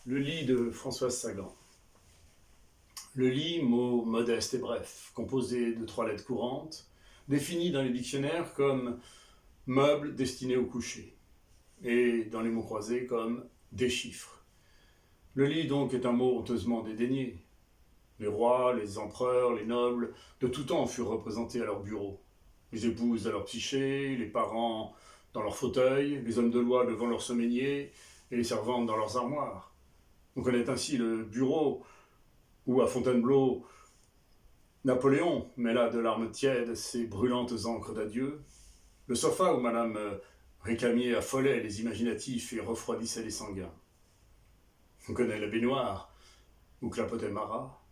Le lit de Françoise Sagan. Le lit, mot modeste et bref, composé de 3 lettres courantes, défini dans les dictionnaires comme meuble destiné au coucher, et dans les mots croisés comme des chiffres. Le lit donc est un mot honteusement dédaigné. Les rois, les empereurs, les nobles, de tout temps furent représentés à leur bureau. Les épouses à leur psyché, les parents dans leurs fauteuils, les hommes de loi devant leurs semainiers, et les servantes dans leurs armoires. On connaît ainsi le bureau où, à Fontainebleau, Napoléon mêla de larmes tièdes ses brûlantes encres d'adieu, le sofa où Madame Récamier affolait les imaginatifs et refroidissait les sanguins. On connaît la baignoire où clapotait Marat,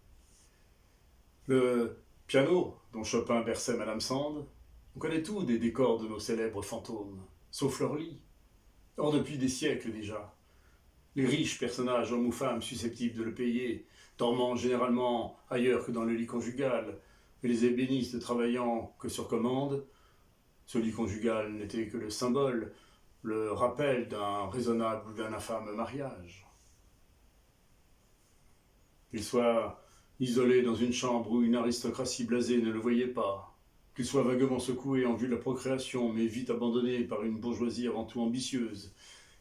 le piano dont Chopin berçait Madame Sand. On connaît tout des décors de nos célèbres fantômes, sauf leur lit. Or, depuis des siècles déjà, les riches personnages, hommes ou femmes susceptibles de le payer, dormant généralement ailleurs que dans le lit conjugal, et les ébénistes travaillant que sur commande, ce lit conjugal n'était que le symbole, le rappel d'un raisonnable ou d'un infâme mariage. Qu'il soit isolé dans une chambre où une aristocratie blasée ne le voyait pas, qu'il soit vaguement secoué en vue de la procréation, mais vite abandonné par une bourgeoisie avant tout ambitieuse,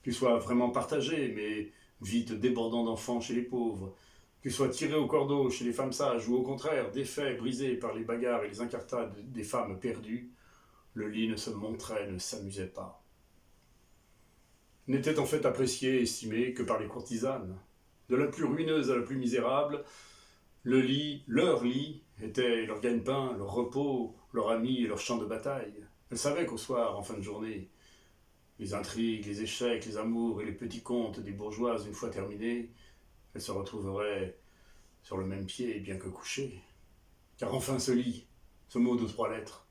qu'il soit vraiment partagé, mais vite débordant d'enfants chez les pauvres, qu'il soit tiré au cordeau chez les femmes sages, ou au contraire défait, brisé par les bagarres et les incartades des femmes perdues, le lit ne se montrait, ne s'amusait pas. N'était en fait apprécié et estimé que par les courtisanes. De la plus ruineuse à la plus misérable, le lit, leur lit, était leur gagne-pain, leur repos, leur ami et leur champ de bataille. Elles savaient qu'au soir, en fin de journée, les intrigues, les échecs, les amours et les petits contes des bourgeoises une fois terminés, elles se retrouveraient sur le même pied, bien que couchées. Car enfin ce lit, ce mot de 3 lettres,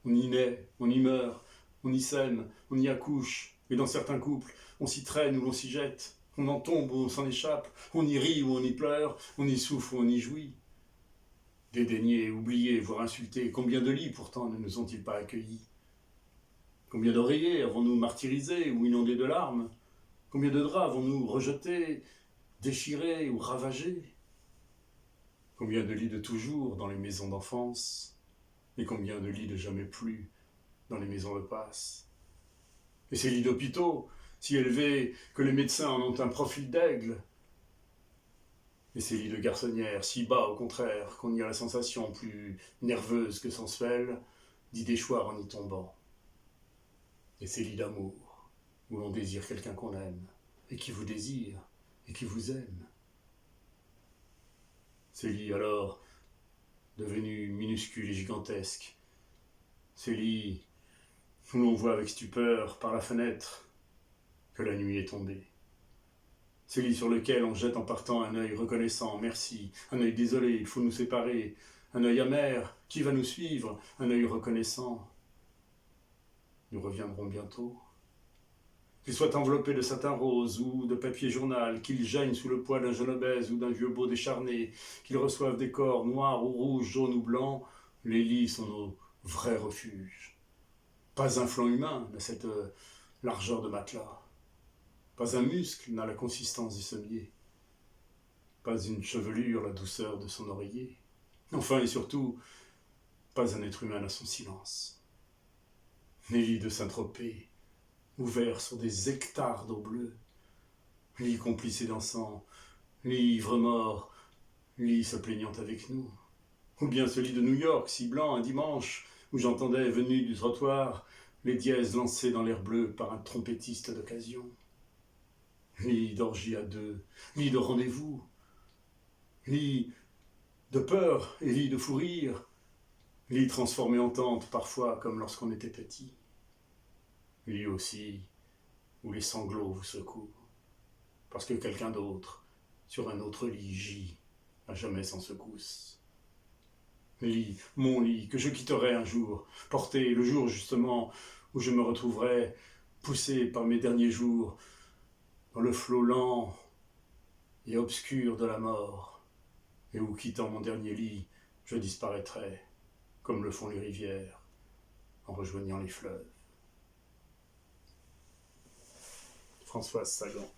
on y naît, on y meurt, on y sème, on y accouche, et dans certains couples, on s'y traîne ou l'on s'y jette, on en tombe ou on s'en échappe, on y rit ou on y pleure, on y souffre ou on y jouit. Dédaignés, oubliés, voire insultés, combien de lits pourtant ne nous ont-ils pas accueillis? Combien d'oreillers avons-nous martyrisés ou inondés de larmes? Combien de draps avons-nous rejetés, déchirés ou ravagés? Combien de lits de toujours dans les maisons d'enfance? Et combien de lits de jamais plus dans les maisons de passe? Et ces lits d'hôpitaux, si élevés que les médecins en ont un profil d'aigle? Et ces lits de garçonnières, si bas au contraire, qu'on y a la sensation plus nerveuse que sensuelle d'y déchoir en y tombant? Et ces lits d'amour, où l'on désire quelqu'un qu'on aime, et qui vous désire, et qui vous aime? Ces lits alors, devenus minuscules et gigantesques, ces lits où l'on voit avec stupeur, par la fenêtre, que la nuit est tombée. Ces lits sur lesquels on jette en partant un œil reconnaissant, merci, un œil désolé, il faut nous séparer, un œil amer, qui va nous suivre, un œil reconnaissant. Nous reviendrons bientôt. Qu'il soit enveloppé de satin rose ou de papier journal, qu'il gêne sous le poids d'un jeune obèse ou d'un vieux beau décharné, qu'il reçoive des corps noirs ou rouges, jaunes ou blancs, les lits sont nos vrais refuges. Pas un flanc humain n'a cette largeur de matelas. Pas un muscle n'a la consistance du sommier. Pas une chevelure la douceur de son oreiller. Enfin et surtout, pas un être humain n'a son silence. Les lits de Saint-Tropez, ouverts sur des hectares d'eau bleue, lits complices et dansants, lits ivres-morts, lits se plaignant avec nous. Ou bien ce lit de New York, si blanc, un dimanche, où j'entendais, venu du trottoir, les dièses lancés dans l'air bleu par un trompettiste d'occasion. Lit d'orgie à deux, lit de rendez-vous, lit de peur et lit de fou rire, lit transformé en tente parfois comme lorsqu'on était petit. Lit aussi où les sanglots vous secouent, parce que quelqu'un d'autre, sur un autre lit, gît, à jamais sans secousse. Lit, mon lit, que je quitterai un jour, porté le jour justement où je me retrouverai poussé par mes derniers jours dans le flot lent et obscur de la mort, et où, quittant mon dernier lit, je disparaîtrai, comme le font les rivières, en rejoignant les fleuves. Françoise Sagan.